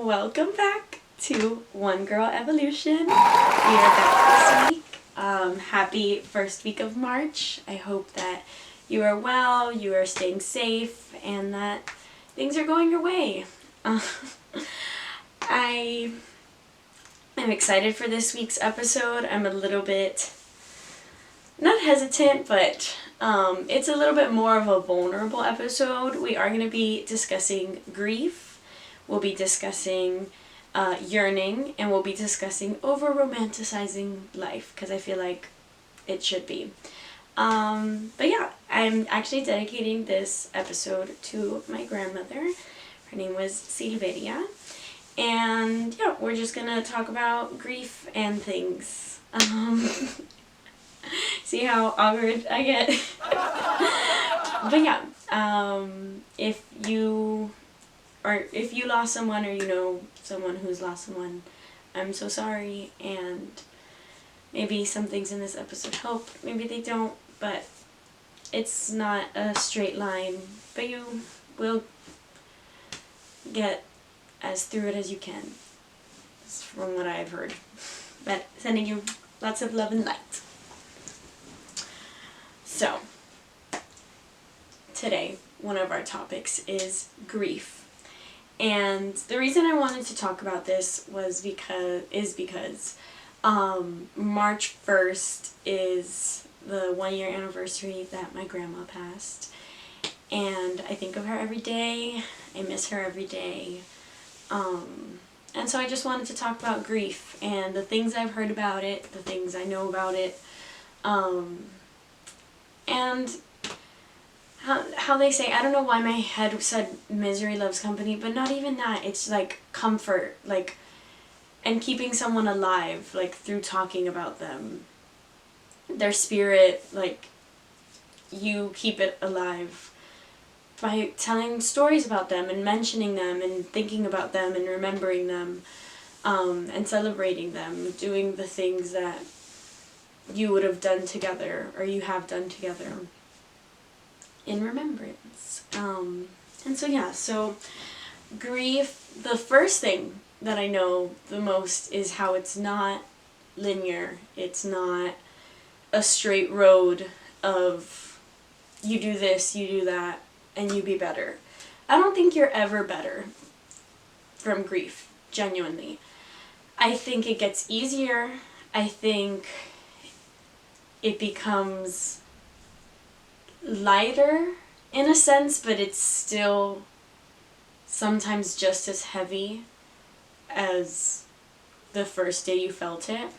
Welcome back to One Girl Evolution. We are back this week. Happy first week of March. I hope that you are well, you are staying safe, and that things are going your way. I am excited for this week's episode. I'm a little bit, not hesitant, but it's a little bit more of a vulnerable episode. We are going to be discussing grief. We'll be discussing yearning, and we'll be discussing overromanticizing life, because I feel like it should be. But yeah, I'm actually dedicating this episode to my grandmother. Her name was Silveria. And yeah, we're just going to talk about grief and things. See how awkward I get? But yeah, if you lost someone, or you know someone who's lost someone, I'm so sorry, and maybe some things in this episode help, maybe they don't, but it's not a straight line, but you will get as through it as you can. That's from what I've heard. But sending you lots of love and light. So, today, one of our topics is grief. And the reason I wanted to talk about this was because March 1st is the 1-year anniversary that my grandma passed. And I think of her every day. I miss her every day. And so I just wanted to talk about grief and the things I've heard about it, the things I know about it, and how they say, I don't know why my head said misery loves company, but not even that. It's like comfort, like, and keeping someone alive, like, through talking about them. Their spirit, like, you keep it alive by telling stories about them and mentioning them and thinking about them and remembering them, and celebrating them, doing the things that you would have done together, or you have done together, in remembrance. And so yeah, so grief, the first thing that I know the most is how it's not linear. It's not a straight road of you do this, you do that, and you be better. I don't think you're ever better from grief, genuinely. I think it gets easier. I think it becomes lighter in a sense, but it's still sometimes just as heavy as the first day you felt it.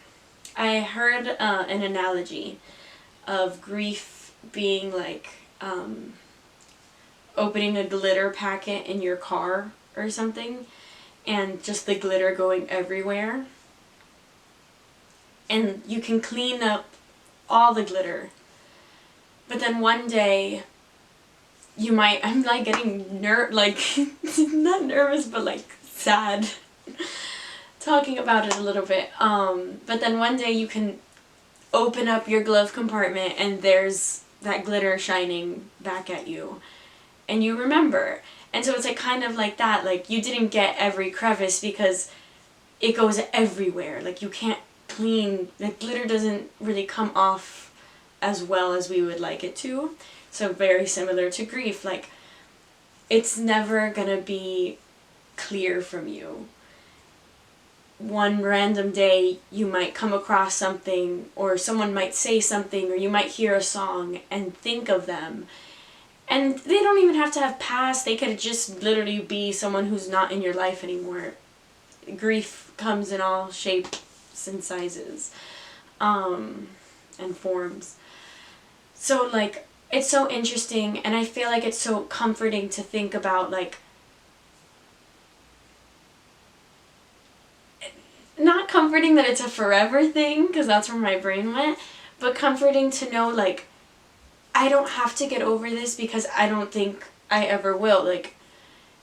I heard an analogy of grief being like opening a glitter packet in your car or something, and just the glitter going everywhere. And you can clean up all the glitter, but then one day you might, I'm like getting not nervous, but like sad talking about it a little bit. But then one day you can open up your glove compartment and there's that glitter shining back at you, and you remember. And so it's like kind of like that, like you didn't get every crevice because it goes everywhere. Like you can't clean, the glitter doesn't really come off as well as we would like it to. So very similar to grief, like it's never gonna be clear from you. One random day you might come across something, or someone might say something, or you might hear a song and think of them. And they don't even have to have passed, they could just literally be someone who's not in your life anymore. Grief comes in all shapes and sizes, and forms. So like, it's so interesting, and I feel like it's so comforting to think about, like, not comforting that it's a forever thing, because that's where my brain went, but comforting to know, like, I don't have to get over this because I don't think I ever will. Like,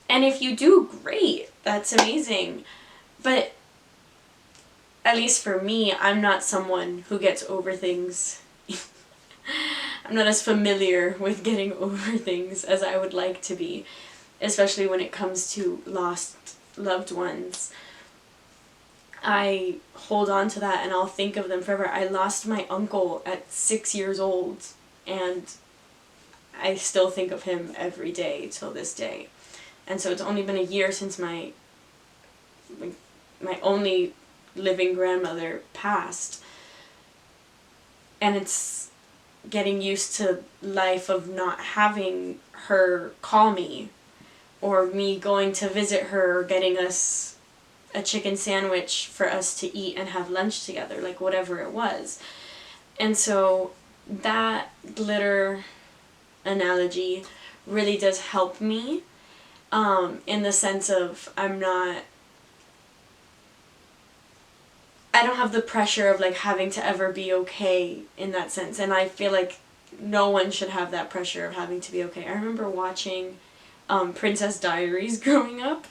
and if you do, great, that's amazing. But at least for me, I'm not someone who gets over things. I'm not as familiar with getting over things as I would like to be, especially when it comes to lost loved ones, I hold on to that and I'll think of them forever. I lost my uncle at 6 years old, and I still think of him every day till this day. And so it's only been a year since my only living grandmother passed. And it's getting used to life of not having her call me, or me going to visit her, or getting us a chicken sandwich for us to eat and have lunch together, like whatever it was. And so that glitter analogy really does help me, in the sense of I don't have the pressure of like having to ever be okay in that sense. And I feel like no one should have that pressure of having to be okay. I remember watching Princess Diaries growing up,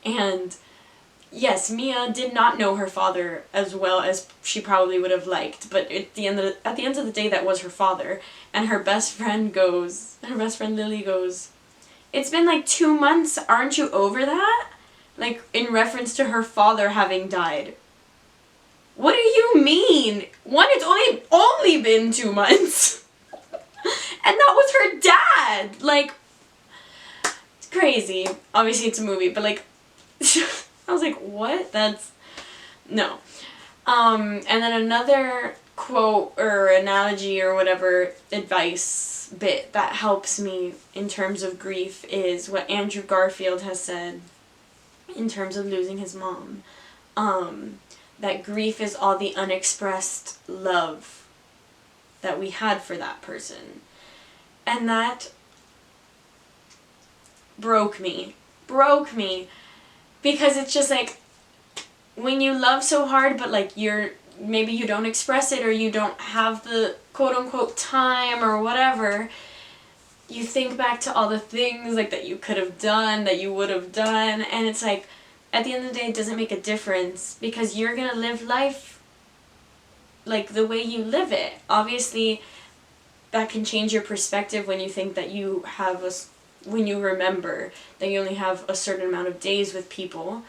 and yes, Mia did not know her father as well as she probably would have liked, but at the end of the day, that was her father. And her best friend Lily goes, "It's been like 2 months, aren't you over that?" Like, in reference to her father having died. What do you mean? One, it's only been 2 months. And that was her dad! Like, it's crazy. Obviously it's a movie, but like, I was like, what? No. And then another quote or analogy or whatever advice bit that helps me in terms of grief is what Andrew Garfield has said in terms of losing his mom. That grief is all the unexpressed love that we had for that person. And that broke me. Because it's just like, when you love so hard, but like maybe you don't express it, or you don't have the quote unquote time or whatever, you think back to all the things like that you could have done, that you would have done, and it's like, at the end of the day, it doesn't make a difference, because you're gonna live life like the way you live it. Obviously, that can change your perspective when you think that when you remember that you only have a certain amount of days with people.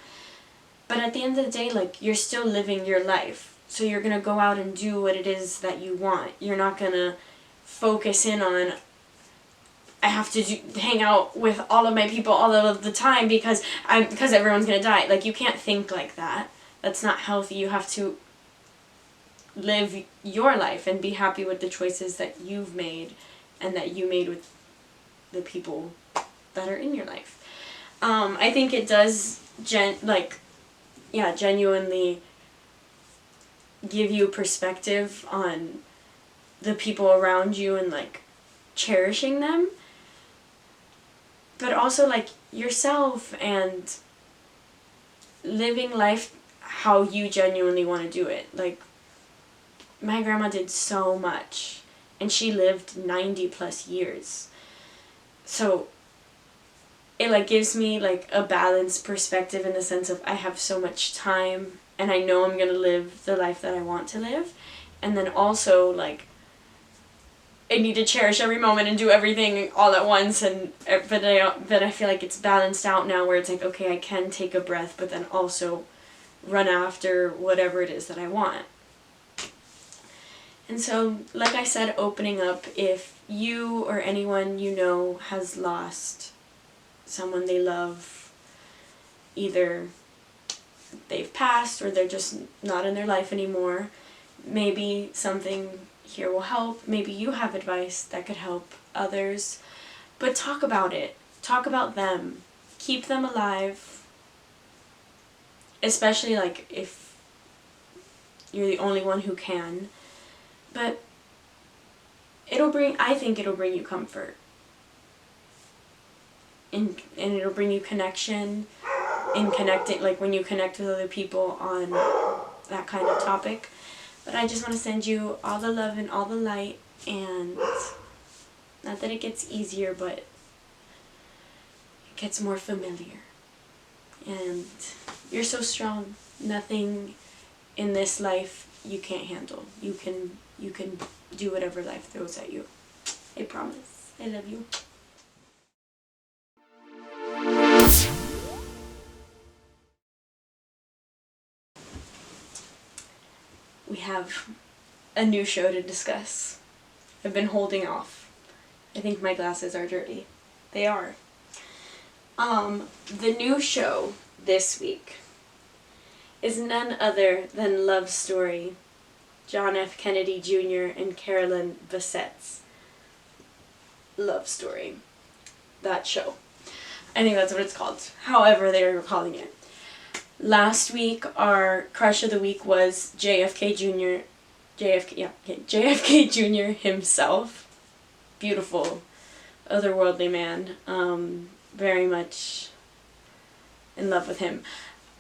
But at the end of the day, like, you're still living your life. So you're gonna go out and do what it is that you want. You're not gonna focus in on, I have to hang out with all of my people all of the time because everyone's gonna die. Like, you can't think like that. That's not healthy. You have to live your life and be happy with the choices that you've made and that you made with the people that are in your life. I think it does genuinely give you perspective on the people around you and like cherishing them. But also, like, yourself, and living life how you genuinely want to do it. Like, my grandma did so much, and she lived 90 plus years. So it like gives me like a balanced perspective in the sense of I have so much time, and I know I'm gonna live the life that I want to live. And then also, like, I need to cherish every moment and do everything all at once, but I feel like it's balanced out now, where it's like, okay, I can take a breath, but then also run after whatever it is that I want. And so, like I said, opening up, if you or anyone you know has lost someone they love, either they've passed or they're just not in their life anymore, maybe something here will help. Maybe you have advice that could help others. But talk about it. Talk about them. Keep them alive. Especially like if you're the only one who can. But I think it'll bring you comfort. And it'll bring you connection in connecting, like when you connect with other people on that kind of topic. But I just want to send you all the love and all the light, and not that it gets easier, but it gets more familiar. And you're so strong. Nothing in this life you can't handle. You can do whatever life throws at you. I promise. I love you. we have a new show to discuss. I've been holding off. I think my glasses are dirty. They are. The new show this week is none other than Love Story, John F. Kennedy Jr. and Carolyn Bassett's Love Story. That show. I think that's what it's called. However they were calling it. Last week, our crush of the week was JFK Jr. himself. Beautiful, otherworldly man. Very much in love with him.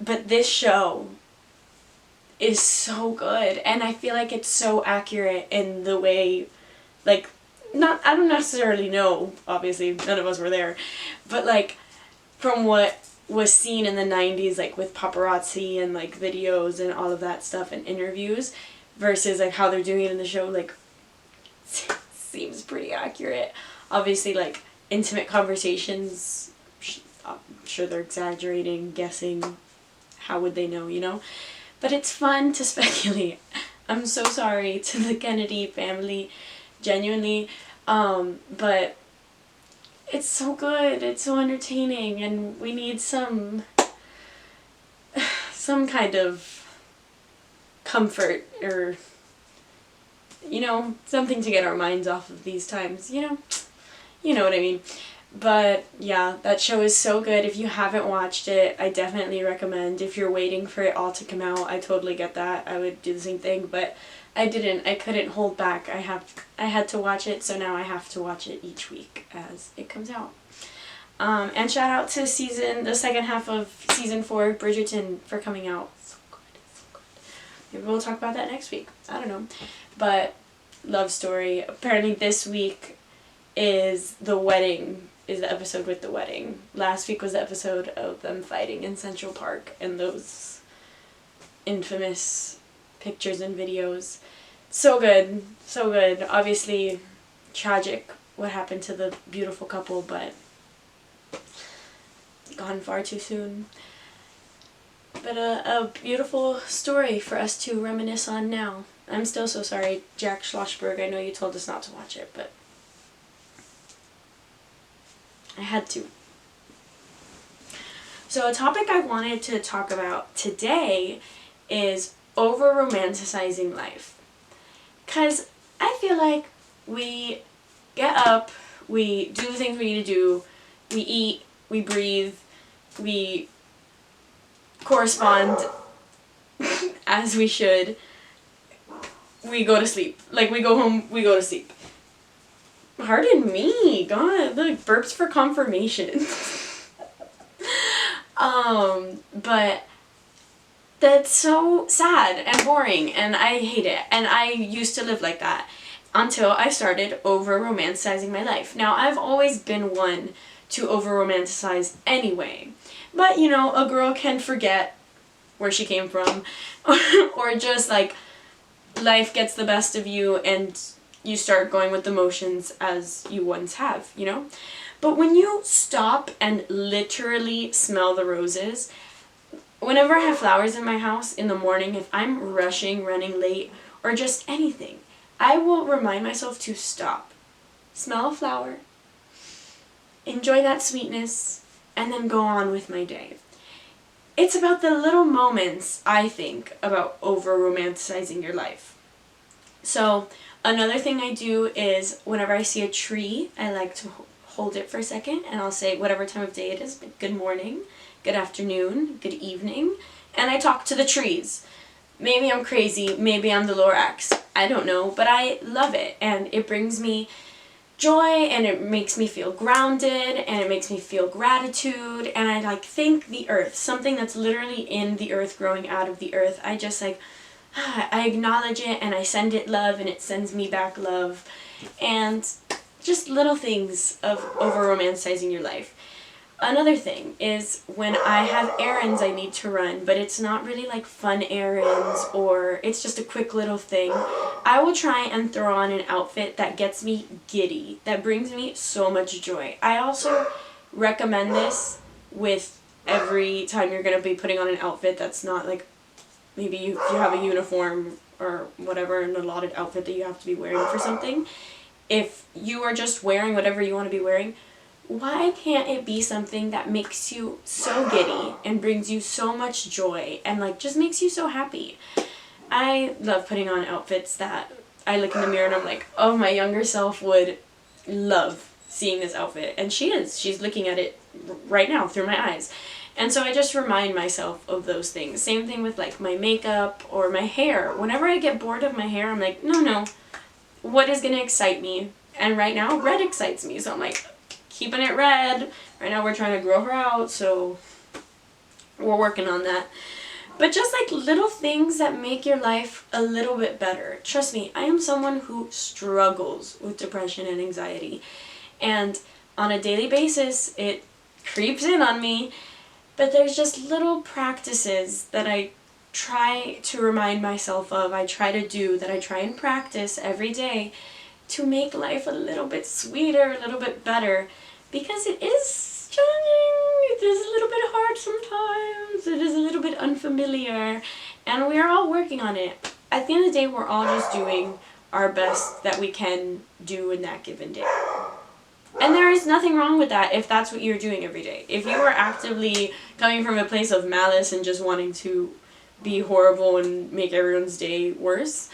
But this show is so good, and I feel like it's so accurate in the way, like, I don't necessarily know, obviously, none of us were there, but, like, from what was seen in the 90s, like, with paparazzi and, like, videos and all of that stuff and interviews, versus, like, how they're doing it in the show, like, seems pretty accurate. Obviously, like, intimate conversations, I'm sure they're exaggerating, guessing, how would they know, you know? But it's fun to speculate. I'm so sorry to the Kennedy family, genuinely, but it's so good, it's so entertaining, and we need some kind of comfort, or, you know, something to get our minds off of these times, you know what I mean. But yeah, that show is so good. If you haven't watched it, I definitely recommend. If you're waiting for it all to come out, I totally get that. I would do the same thing, but I didn't. I couldn't hold back. I had to watch it, so now I have to watch it each week as it comes out. And shout out to the second half of season 4, Bridgerton, for coming out. So good, so good. Maybe we'll talk about that next week. I don't know. But Love Story. Apparently this week is the episode with the wedding. Last week was the episode of them fighting in Central Park and those infamous pictures and videos. So good, so good. Obviously tragic what happened to the beautiful couple, but gone far too soon. But a beautiful story for us to reminisce on now. I'm still so sorry, Jack Schlossberg. I know you told us not to watch it, but I had to. So a topic I wanted to talk about today is over-romanticizing life. Because I feel like we get up, we do the things we need to do, we eat, we breathe, we correspond as we should, we go to sleep. Like, we go home, we go to sleep. Pardon me, God, like burps for confirmation. But that's so sad and boring, and I hate it. And I used to live like that until I started over-romanticizing my life. Now, I've always been one to over-romanticize anyway. But, you know, a girl can forget where she came from, or just, like, life gets the best of you, and you start going with the motions as you once have, you know? But when you stop and literally smell the roses, whenever I have flowers in my house in the morning, if I'm rushing, running late, or just anything, I will remind myself to stop, smell a flower, enjoy that sweetness, and then go on with my day. It's about the little moments, I think, about over-romanticizing your life. So, another thing I do is whenever I see a tree, I like to hold it for a second, and I'll say whatever time of day it is, good morning, good afternoon, good evening, and I talk to the trees. Maybe I'm crazy, maybe I'm the Lorax, I don't know, but I love it, and it brings me joy, and it makes me feel grounded, and it makes me feel gratitude, and I like thank the earth, something that's literally in the earth, growing out of the earth. I just like, I acknowledge it, and I send it love, and it sends me back love, and just little things of over-romanticizing your life. Another thing is when I have errands I need to run, but it's not really like fun errands, or it's just a quick little thing, I will try and throw on an outfit that gets me giddy, that brings me so much joy. I also recommend this with every time you're going to be putting on an outfit that's not like, maybe if you have a uniform or whatever, an allotted outfit that you have to be wearing for something, if you are just wearing whatever you want to be wearing, why can't it be something that makes you so giddy and brings you so much joy and like just makes you so happy? I love putting on outfits that I look in the mirror and I'm like, oh, my younger self would love seeing this outfit. And she's looking at it right now through my eyes. And so I just remind myself of those things. Same thing with like my makeup or my hair. Whenever I get bored of my hair, I'm like, no, what is going to excite me? And right now, red excites me. So I'm like, keeping it red. Right now we're trying to grow her out, so we're working on that. But just like little things that make your life a little bit better. Trust me, I am someone who struggles with depression and anxiety. And on a daily basis, it creeps in on me. But there's just little practices that I try to remind myself of, I try to do, that I try and practice every day to make life a little bit sweeter, a little bit better. Because it is challenging, it is a little bit hard sometimes, it is a little bit unfamiliar, and we are all working on it. At the end of the day, we're all just doing our best that we can do in that given day. And there is nothing wrong with that if that's what you're doing every day. If you are actively coming from a place of malice and just wanting to be horrible and make everyone's day worse,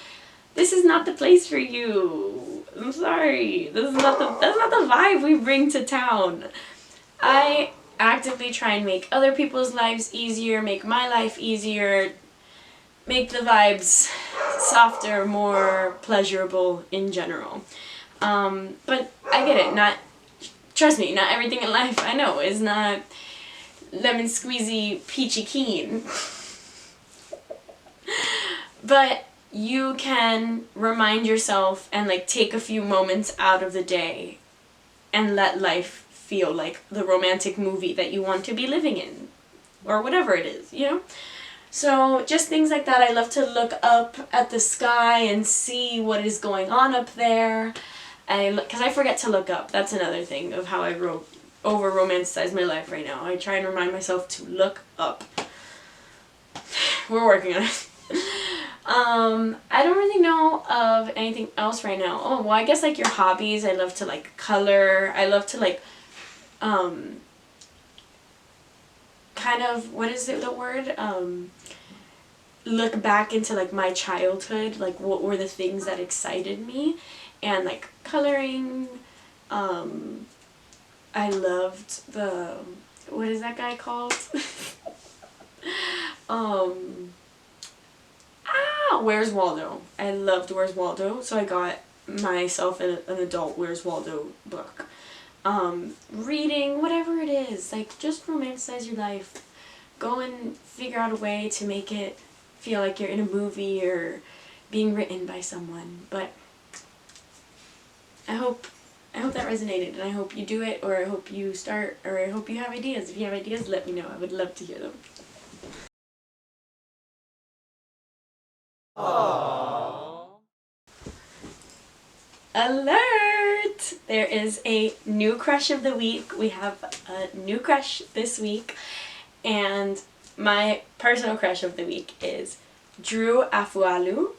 this is not the place for you. I'm sorry. That's not the vibe we bring to town. I actively try and make other people's lives easier, make my life easier, make the vibes softer, more pleasurable in general. But I get it. Trust me, not everything in life I know is not lemon squeezy peachy keen. But you can remind yourself and like take a few moments out of the day and let life feel like the romantic movie that you want to be living in, or whatever it is, you know? So just things like that. I love to look up at the sky and see what is going on up there. Because I forget to look up. That's another thing of how I over-romanticize my life right now. I try and remind myself to look up. We're working on it. I don't really know of anything else right now. Oh, well, I guess like your hobbies. I love to like color. I love to like, kind of, what is it, the word? Look back into like my childhood. Like what were the things that excited me? And like coloring, I loved what is that guy called? Where's Waldo? I loved Where's Waldo, so I got myself an adult Where's Waldo book. Reading, whatever it is, like just romanticize your life. Go and figure out a way to make it feel like you're in a movie or being written by someone. But I hope that resonated, and I hope you do it, or I hope you start, or I hope you have ideas. If you have ideas, let me know. I would love to hear them. Aww. Alert! There is a new crush of the week. We have a new crush this week, and my personal crush of the week is Drew Afualu.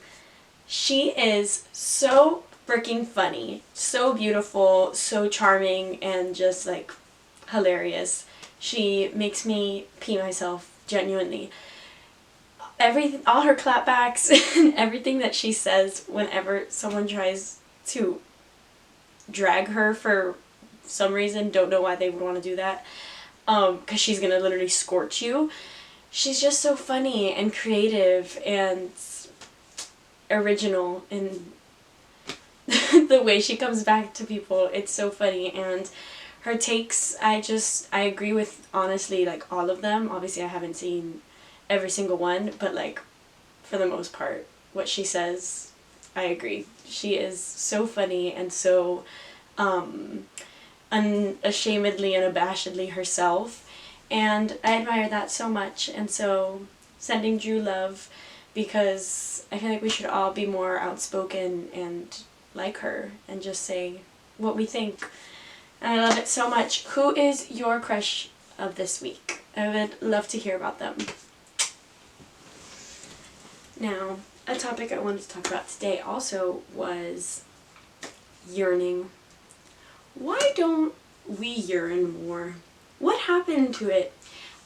She is so freaking funny, so beautiful, so charming, and just like hilarious. She makes me pee myself, genuinely. All her clapbacks and everything that she says whenever someone tries to drag her for some reason, don't know why they would want to do that, because she's gonna literally scorch you. She's just so funny and creative and original in the way she comes back to people. It's so funny, and her takes, I agree with, honestly, like all of them. Obviously I haven't seen every single one, but like for the most part what she says, I agree. She is so funny and so unashamedly and abashedly herself, and I admire that so much. And so sending Drew love, because I feel like we should all be more outspoken and like her and just say what we think, and I love it so much. Who is your crush of this week? I would love to hear about them. Now, a topic I wanted to talk about today also was yearning. Why don't we yearn more? What happened to it?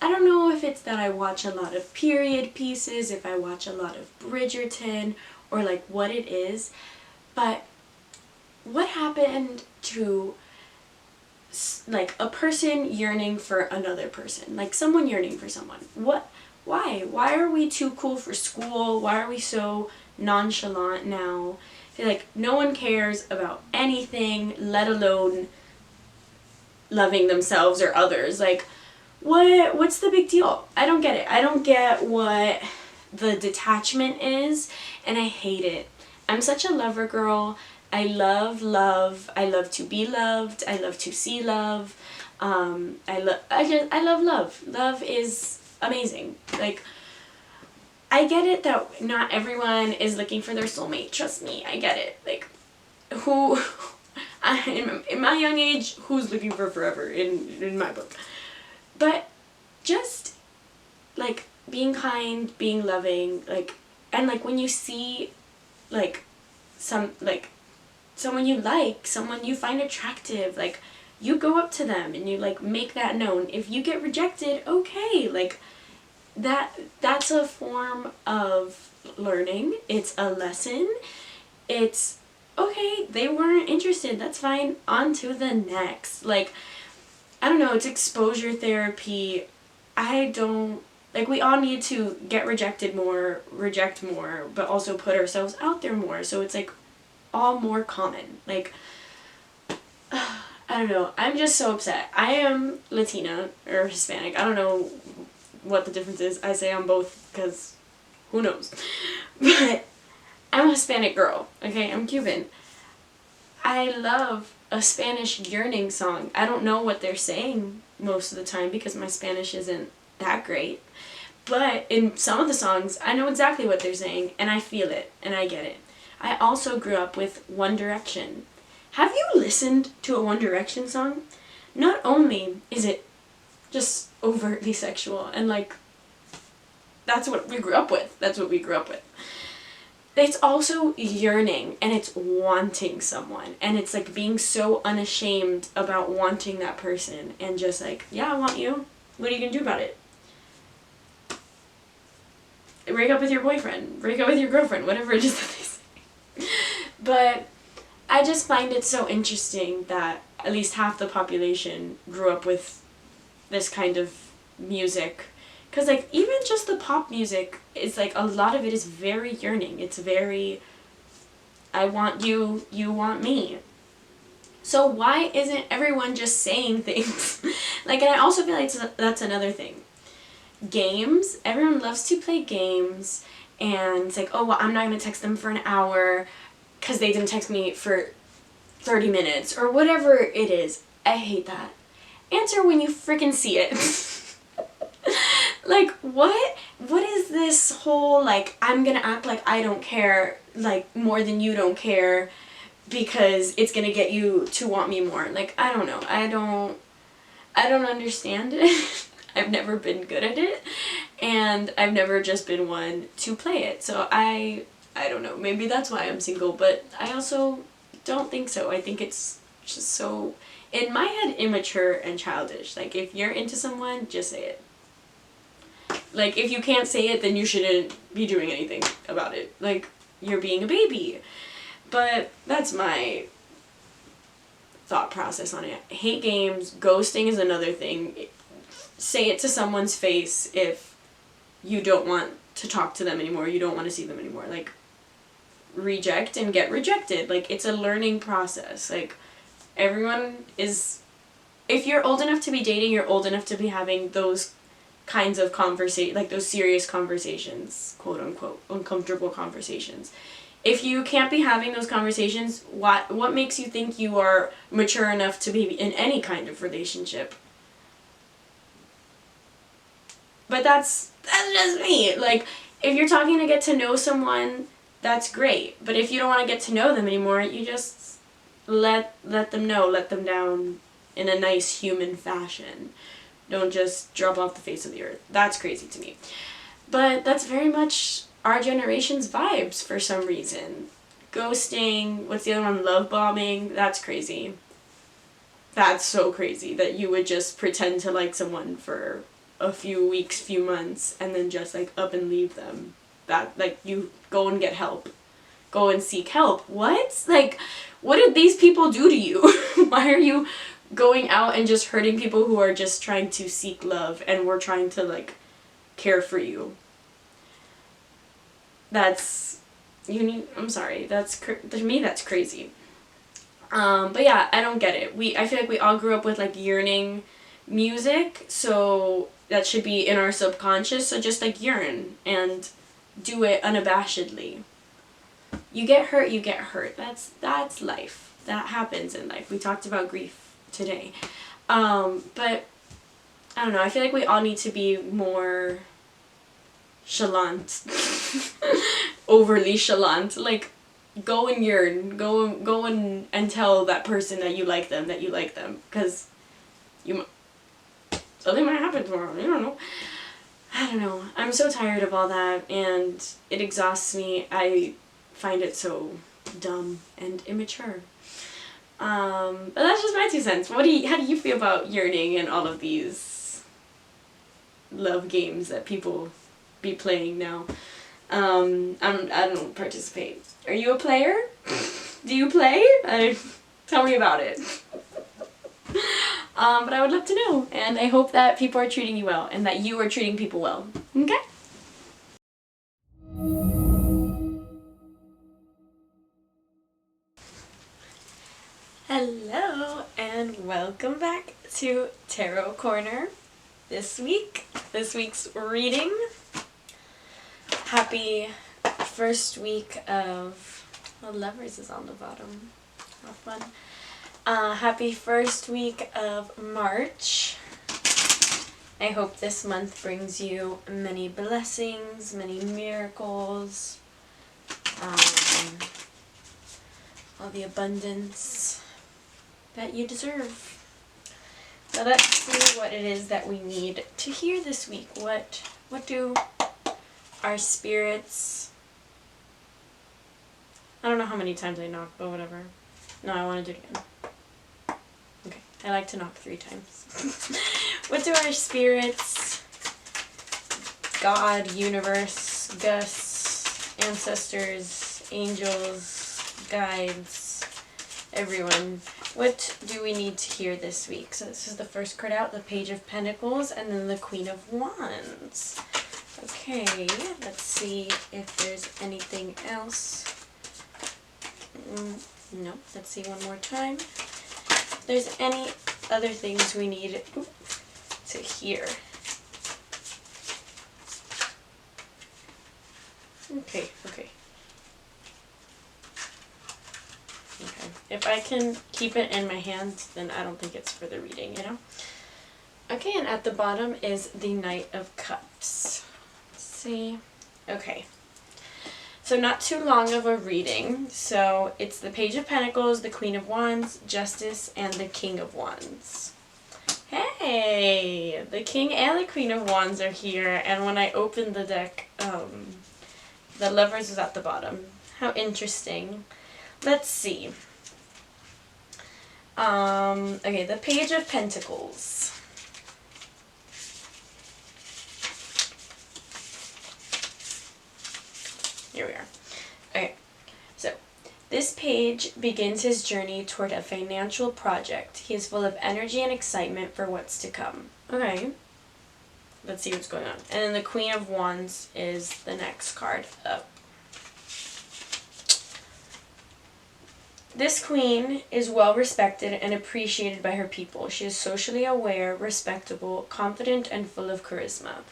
I don't know if it's that I watch a lot of period pieces, if I watch a lot of Bridgerton, or like what it is, but what happened to like a person yearning for another person, like someone yearning for someone? Why are we too cool for school? Why are we so nonchalant now? I feel like no one cares about anything, let alone loving themselves or others. Like, what's the big deal? I don't get it. I don't get what the detachment is, and I hate it. I'm such a lover girl. I love love. I love to be loved. I love to see love. I love love. Love is amazing. Like, I get it that not everyone is looking for their soulmate. Trust me, I get it. Like, who, in my young age, who's looking for forever in my book? But just, like, being kind, being loving, like, and, like, when you see, like, someone you like, someone you find attractive, like, you go up to them and you, like, make that known. If you get rejected, okay, like, that's a form of learning. It's a lesson. It's, okay, they weren't interested, that's fine, on to the next. Like, I don't know, it's exposure therapy. Like, we all need to get rejected more, reject more, but also put ourselves out there more, so it's, like, all more common. Like, I don't know, I'm just so upset. I am Latina, or Hispanic, I don't know what the difference is. I say I'm both, because who knows. But I'm a Hispanic girl, okay? I'm Cuban. I love a Spanish yearning song. I don't know what they're saying most of the time because my Spanish isn't that great. But in some of the songs, I know exactly what they're saying, and I feel it, and I get it. I also grew up with One Direction. Have you listened to a One Direction song? Not only is it just overtly sexual, and, like, that's what we grew up with. That's what we grew up with. It's also yearning, and it's wanting someone, and it's, like, being so unashamed about wanting that person, and just, like, yeah, I want you. What are you gonna do about it? Break up with your boyfriend, break up with your girlfriend, whatever it is that they say. But I just find it so interesting that at least half the population grew up with this kind of music. Because, like, even just the pop music is, like, a lot of it is very yearning. It's very, I want you, you want me. So why isn't everyone just saying things? Like, and I also feel like that's another thing. Games, everyone loves to play games, and it's like, oh, well, I'm not going to text them for an hour because they didn't text me for 30 minutes, or whatever it is. I hate that. Answer when you freaking see it. Like, what is this whole, like, I'm gonna act like I don't care, like, more than you don't care, because it's gonna get you to want me more. Like, I don't know. I don't understand it. I've never been good at it, and I've never just been one to play it. So I don't know. Maybe that's why I'm single, but I also don't think so. I think it's just so, in my head, immature and childish. Like, if you're into someone, just say it. Like, if you can't say it, then you shouldn't be doing anything about it. Like, you're being a baby. But that's my thought process on it. I hate games. Ghosting is another thing. Say it to someone's face if you don't want to talk to them anymore, you don't want to see them anymore. Like, reject and get rejected. Like, it's a learning process. Like, everyone is, if you're old enough to be dating, you're old enough to be having those kinds of like those serious conversations, quote unquote, uncomfortable conversations. If you can't be having those conversations, what makes you think you are mature enough to be in any kind of relationship? But that's just me. Like, if you're talking to get to know someone, that's great. But if you don't want to get to know them anymore, you just let them know, let them down in a nice human fashion. Don't just drop off the face of the earth. That's crazy to me. But that's very much our generation's vibes for some reason. Ghosting, what's the other one? Love bombing. That's crazy. That's so crazy that you would just pretend to like someone for a few weeks, few months, and then just like up and leave them. That, like, you go and get help. Go and seek help. What? Like, what did these people do to you? Why are you going out and just hurting people who are just trying to seek love and we're trying to, like, care for you? That's, I'm sorry, to me that's crazy. But yeah, I don't get it. I feel like we all grew up with, like, yearning music, so that should be in our subconscious, so just, like, yearn and do it unabashedly. You get hurt, you get hurt. That's life. That happens in life. We talked about grief today. But I don't know, I feel like we all need to be more chalant. Overly chalant. Like, go and yearn. Go and tell that person that you like them, because something might happen tomorrow. You don't know. I don't know. I'm so tired of all that, and it exhausts me. I find it so dumb and immature. But that's just my 2 cents. How do you feel about yearning and all of these love games that people be playing now? I don't participate. Are you a player? Do you play? Tell me about it. But I would love to know, and I hope that people are treating you well, and that you are treating people well. Okay? Hello, and welcome back to Tarot Corner. This week's reading. Happy first week of, Lovers is on the bottom. How fun. Happy first week of March. I hope this month brings you many blessings, many miracles, all the abundance that you deserve. So let's see what it is that we need to hear this week. What do our spirits... I don't know how many times I knocked, but whatever. No, I want to do it again. Okay, I like to knock 3 times. What do our spirits, God, universe, Gus, ancestors, angels, guides, everyone, what do we need to hear this week? So this is the first card out, the Page of Pentacles, and then the Queen of Wands. Okay, let's see if there's anything else. Nope, let's see one more time. If there's any other things we need to hear. Okay. If I can keep it in my hand, then I don't think it's for the reading, you know? Okay, and at the bottom is the Knight of Cups. Let's see. Okay. So not too long of a reading. So it's the Page of Pentacles, the Queen of Wands, Justice, and the King of Wands. Hey! The King and the Queen of Wands are here, and when I opened the deck, the Lovers was at the bottom. How interesting. Let's see. Okay, the Page of Pentacles. Here we are. Okay, so this page begins his journey toward a financial project. He is full of energy and excitement for what's to come. Okay, let's see what's going on. And then the Queen of Wands is the next card up. This queen is well respected and appreciated by her people. She is socially aware, respectable, confident, and full of charisma.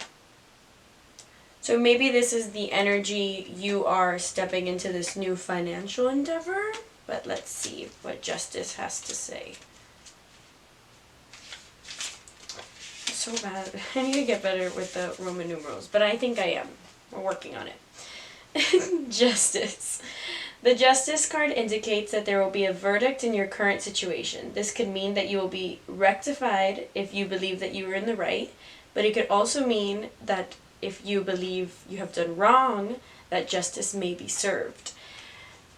So maybe this is the energy you are stepping into this new financial endeavor, but let's see what Justice has to say. So bad. I need to get better with the Roman numerals, but I think I am. We're working on it. Justice. The Justice card indicates that there will be a verdict in your current situation. This could mean that you will be rectified if you believe that you were in the right, but it could also mean that if you believe you have done wrong, that justice may be served.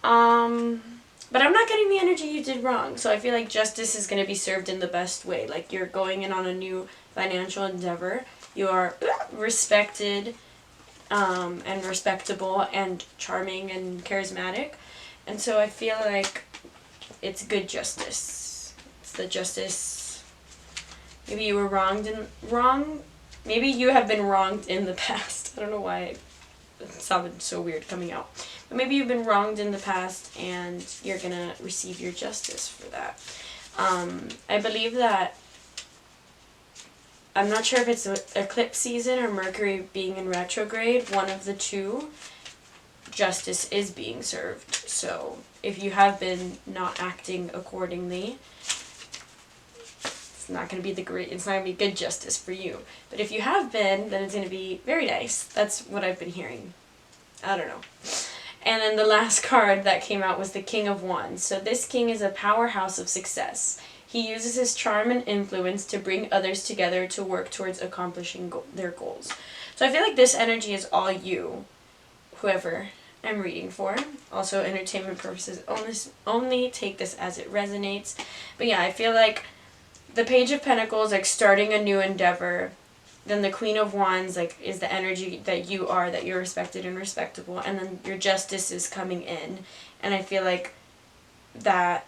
But I'm not getting the energy you did wrong. So I feel like justice is going to be served in the best way. Like you're going in on a new financial endeavor. You are respected and respectable and charming and charismatic. And so I feel like it's good justice. It's the justice. Maybe you were wrong. Maybe you have been wronged in the past. I don't know why it sounded so weird coming out. But maybe you've been wronged in the past and you're going to receive your justice for that. I believe that, I'm not sure if it's eclipse season or Mercury being in retrograde, one of the two, justice is being served. So if you have been not acting accordingly, it's not going to be it's not going to be good justice for you. But if you have been, then it's going to be very nice. That's what I've been hearing. I don't know. And then the last card that came out was the King of Wands. So this king is a powerhouse of success. He uses his charm and influence to bring others together to work towards accomplishing their goals. So I feel like this energy is all you, whoever I'm reading for. Also, entertainment purposes, only take this as it resonates. But yeah, I feel like the Page of Pentacles, like starting a new endeavor. Then the Queen of Wands, like, is the energy that you are, that you're respected and respectable. And then your justice is coming in. And I feel like that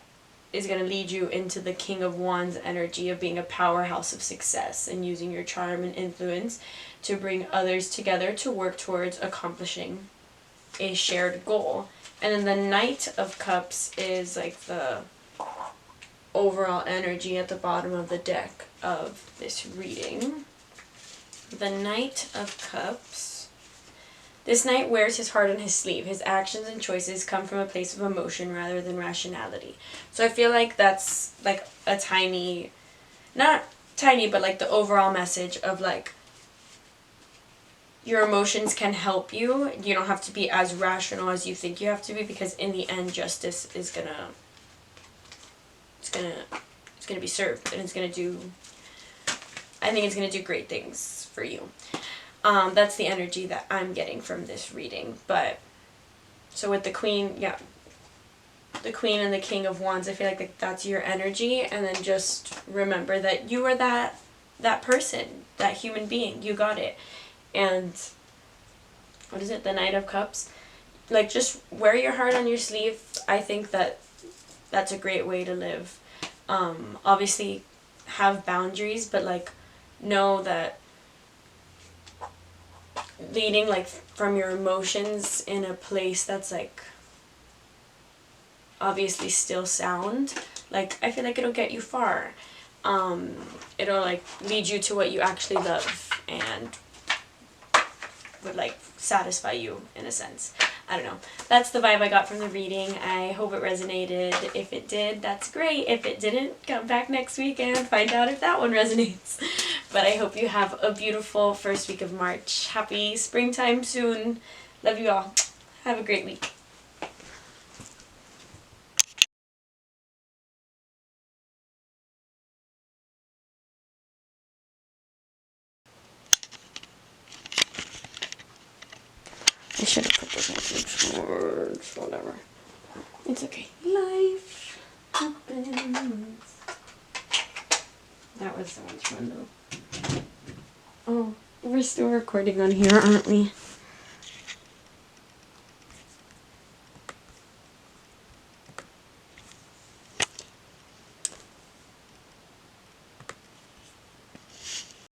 is going to lead you into the King of Wands energy of being a powerhouse of success and using your charm and influence to bring others together to work towards accomplishing a shared goal. And then the Knight of Cups is like the overall energy at the bottom of the deck of this reading. The Knight of Cups. This knight wears his heart on his sleeve. His actions and choices come from a place of emotion rather than rationality. So I feel like that's like a tiny, not tiny, but like the overall message of like your emotions can help you. You don't have to be as rational as you think you have to be, because in the end justice is gonna be served, and I think it's gonna do great things for you. That's the energy that I'm getting from this reading. But so with the Queen, yeah, the Queen and the King of Wands, I feel like that's your energy. And then just remember that you are that person, that human being. You got it. And what is it? The Knight of Cups. Like, just wear your heart on your sleeve. I think that's a great way to live. Obviously have boundaries, but like know that leading like from your emotions in a place that's like obviously still sound, like I feel like it'll get you far. It'll like lead you to what you actually love and would like satisfy you in a sense. I don't know. That's the vibe I got from the reading. I hope it resonated. If it did, that's great. If it didn't, come back next week and find out if that one resonates. But I hope you have a beautiful first week of March. Happy springtime soon. Love you all. Have a great week. I should have put this message words, whatever. It's okay. Life happens. That was so much fun though. Oh, we're still recording on here, aren't we?